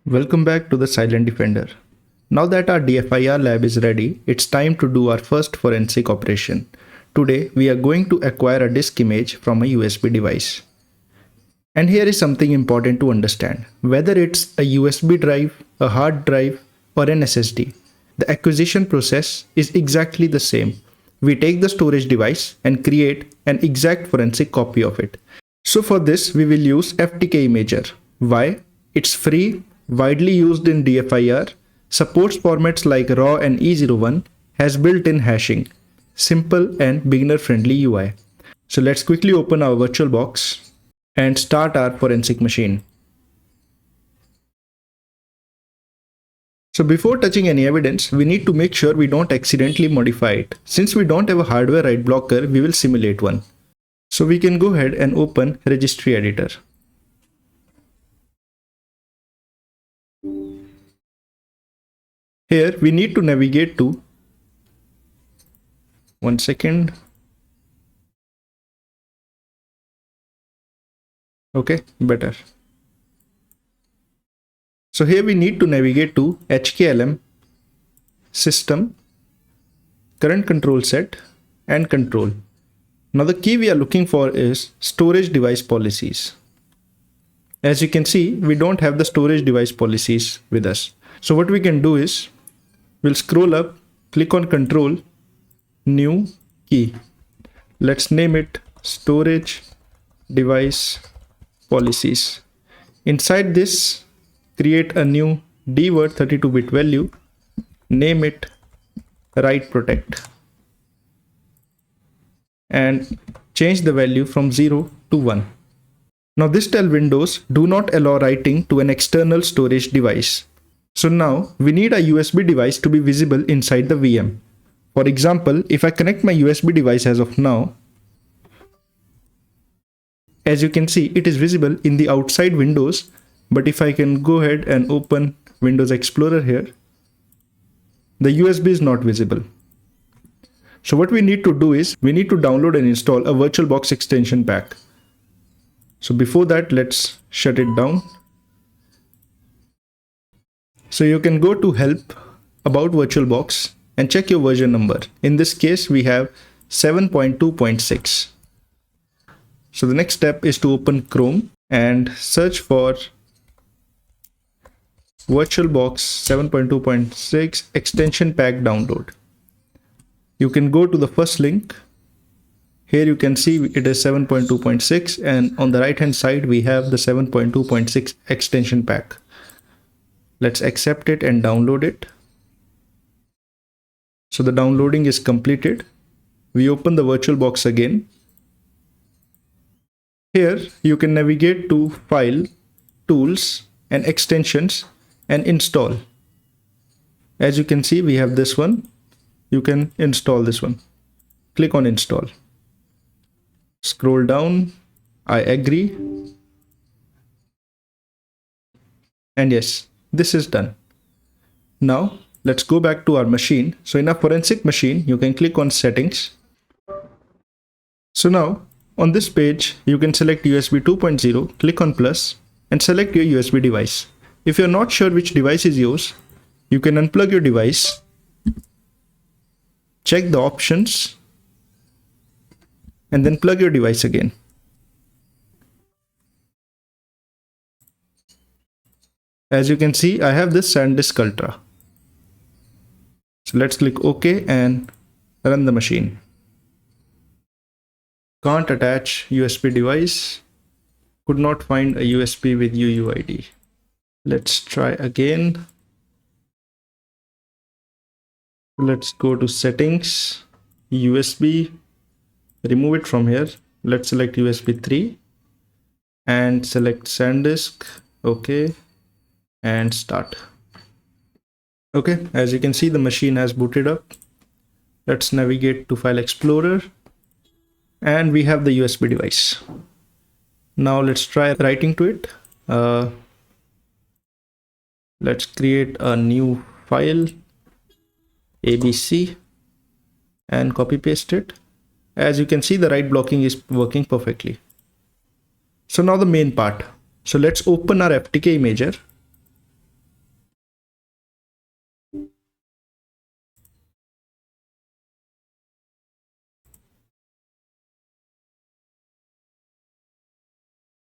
Welcome back to the Silent Defender. Now that our DFIR lab is ready, it's time to do our first forensic operation. Today, we are going to acquire a disk image from a USB device. And here is something important to understand. Whether it's a USB drive, a hard drive, or an SSD, the acquisition process is exactly the same. We take the storage device and create an exact forensic copy of it. So for this, we will use FTK Imager. Why? It's free, widely used in DFIR, supports formats like RAW and E01, has built-in hashing, simple and beginner-friendly UI. So let's quickly open our VirtualBox and start our forensic machine. So before touching any evidence, we need to make sure we don't accidentally modify it. Since we don't have a hardware write blocker, we will simulate one. So we can go ahead and open registry editor. Here we need to navigate to, one second. Okay, better. So here we need to navigate to HKLM, system, current control set, and control. Now the key we are looking for is storage device policies. As you can see, we don't have the storage device policies with us. So what we can do is, we'll scroll up, click on control, new key. Let's name it storage device policies. Inside this, create a new dword 32-bit value, name it write protect, and change the value from 0 to 1. Now this tells Windows do not allow writing to an external storage device. So now we need a USB device to be visible inside the VM. For example, if I connect my USB device as of now, as you can see, it is visible in the outside windows. But if I can go ahead and open Windows Explorer here, the USB is not visible. So what we need to do is, we need to download and install a VirtualBox extension pack. So before that, let's shut it down. So you can go to help about VirtualBox and check your version number. In this case, we have 7.2.6. So the next step is to open Chrome and search for VirtualBox 7.2.6 extension pack download. You can go to the first link. Here you can see it is 7.2.6, and on the right hand side we have the 7.2.6 extension pack. Let's accept it and download it. So the downloading is completed. We open the VirtualBox again. Here you can navigate to File, Tools and Extensions and Install. As you can see, we have this one. You can install this one. Click on Install. Scroll down. I agree. And yes, this is done. Now let's go back to our machine. So in a forensic machine, you can click on Settings. So now on this page, you can select USB 2.0, click on plus and select your USB device. If you're not sure which device is yours, you can unplug your device, check the options, and then plug your device again. As you can see, I have this SanDisk Ultra. So let's click OK and run the machine. Can't attach USB device. Could not find a USB with UUID. Let's try again. Let's go to Settings, USB, remove it from here. Let's select USB 3 and select SanDisk. OK, and start. Okay, as you can see, the machine has booted up. Let's navigate to File Explorer and we have the USB device. Now let's try writing to it. Let's create a new file, ABC, and copy paste it. As you can see, the write blocking is working perfectly. So now the main part. So let's open our FTK Imager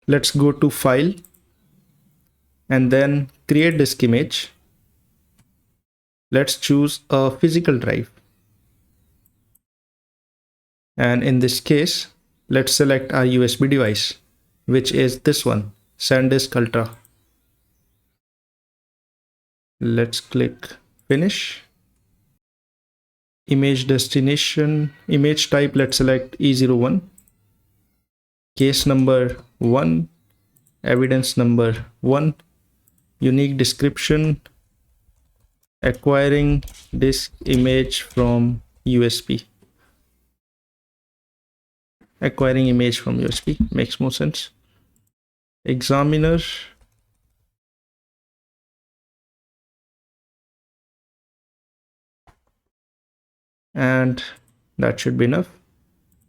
Let's go to File and then create disk image. Let's choose a physical drive. And in this case, let's select our USB device, which is this one, SanDisk Ultra. Let's click Finish. Image destination, image type, let's select E01. Case number 1, evidence number 1, unique description, acquiring disk image from USB. Acquiring image from USB makes more sense. Examiner, and that should be enough.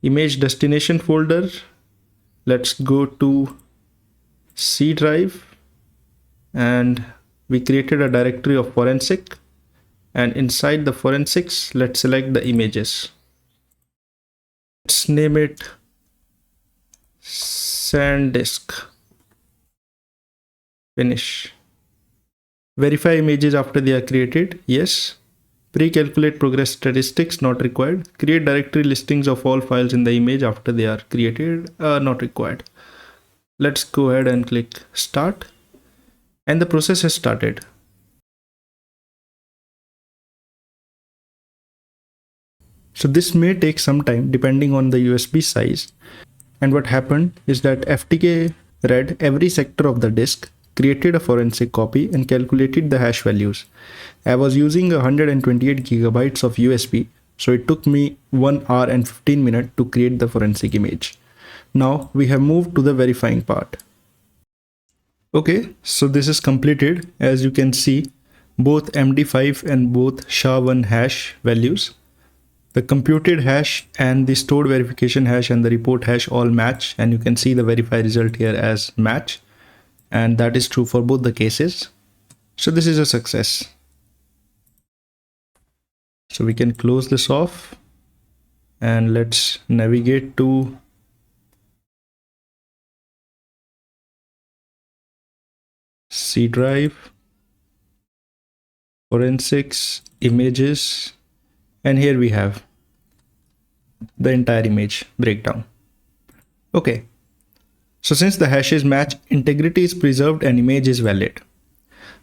Image destination folder, let's go to C drive, and we created a directory of forensic, and inside the forensics, let's select the images. Let's name it SanDisk. Finish. Verify images after they are created. Yes. Pre-calculate progress statistics, not required. Create directory listings of all files in the image after they are created, not required. Let's go ahead and click Start. And the process has started. So this may take some time depending on the USB size. And what happened is that FTK read every sector of the disk, created a forensic copy, and calculated the hash values. I was using 128 gigabytes of USB, so it took me 1 hour and 15 minutes to create the forensic image. Now we have moved to the verifying part. Okay, so this is completed. As you can see, both MD5 and both SHA-1 hash values. The computed hash and the stored verification hash and the report hash all match, and you can see the verify result here as match, and that is true for both the cases. So this is a success. So we can close this off and let's navigate to C drive, forensics, images, and here we have the entire image breakdown. Okay, so since the hashes match, integrity is preserved and image is valid.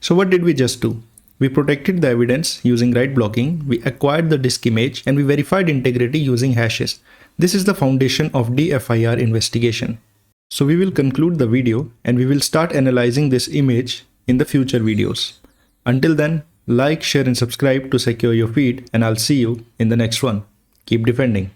So what did we just do? We protected the evidence using write blocking, we acquired the disk image, and we verified integrity using hashes. This is the foundation of DFIR investigation. So we will conclude the video and we will start analyzing this image in the future videos. Until then, like, share and subscribe to secure your feed, and I'll see you in the next one. Keep defending.